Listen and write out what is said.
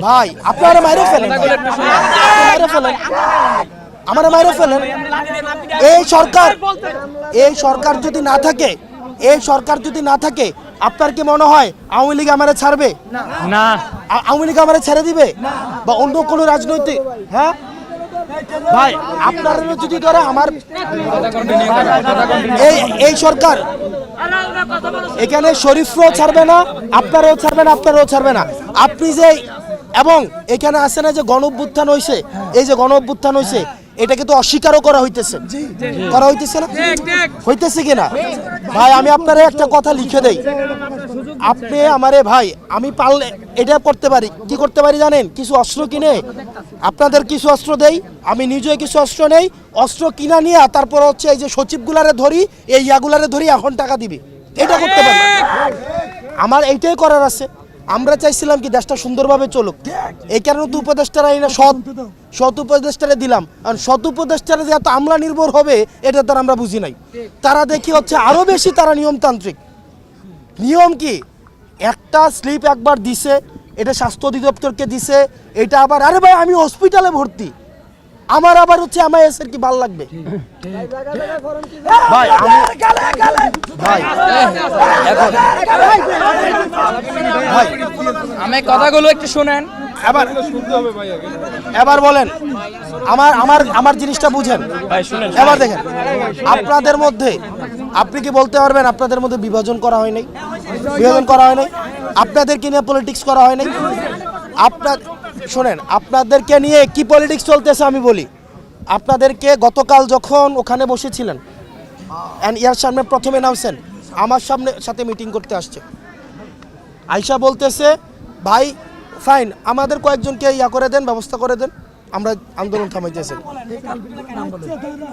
ভাই আপনারা মাইরে ফেলেন, আমার মাইরে ফেলেন। এই সরকার যদি না থাকে, আপনার কি মনে হয় আওয়ামী লীগ আমারে ছাড়বে? না, আওয়ামী লীগ আমারে ছেড়ে দিবে বা অন্য কোনো রাজনৈতিক? হ্যাঁ ভাই, আপনারা যদি ধরে আমার এই সরকার এখানে শরীফরাও ছাড়বে না, আপনারাও ছাড়বে না। আপনি যে এবং এখানে আসে না যে গণঅভ্যুত্থান হয়েছে, এই যে গণঅভ্যুত্থান হয়েছে এটাকে তো অস্বীকারও করা হইতেছে না, হইতেছে কিনা? ভাই আমি আপনারা একটা কথা লিখে দেই, আপনি আমারে ভাই, আমি পারলে এটা করতে পারি, কি করতে পারি জানেন? কিছু অস্ত্র কিনে আপনাদের কিছু অস্ত্র দেই, আমি নিজেও কিছু অস্ত্র নেই, অস্ত্র কিনা নিয়ে তারপর হচ্ছে এই যে সচিবগুলারে ধরি, এই ইয়াগুলারে ধরি, এখন টাকা দিবি, এটা করতে পারি। আমার এইটাই করার আছে। আমরা চাইছিলাম কি দেশটা সুন্দরভাবে চলুক, এই কারণে তো উপদেষ্টারা এই না সৎ উপদেষ্টারে দিলাম। আর সৎ উপদেষ্টারা যে এত আমলা নির্ভর হবে এটা তারা আমরা বুঝি নাই। তারা দেখি হচ্ছে আরো বেশি তারা নিয়মতান্ত্রিক। নিয়ম কি? একটা স্লিপ একবার দিছে, এটা স্বাস্থ্য অধিদপ্তরকে দিছে, এটা আবার আরে ভাই আমি হসপিটালে ভর্তি, আমার আবার হচ্ছে MIS এর কি ভাল লাগবে? ভাই আমি কথাগুলো একটু শুনেন। এবার বলেন, আমার জিনিসটা বুঝেন। এবার দেখেন, আপনাদের মধ্যে আপনি কি বলতে পারবেন আপনাদের মধ্যে বিভাজন করা হয় নাই? আপনাদেরকে নিয়ে পলিটিক্স করা হয় নাই? শোনেন, আপনাদেরকে নিয়ে কি পলিটিক্স চলতেছে আমি বলি। আপনাদেরকে গতকাল যখন ওখানে বসেছিলেন ইয়ার সামনে প্রথমে নামছেন, আমার সাথে মিটিং করতে আসছে, আয়শা বলতেছে ভাই ফাইন, আমাদের কয়েকজনকে করে দেন, ব্যবস্থা করে দেন, আমরা আন্দোলন থামাইতেছি।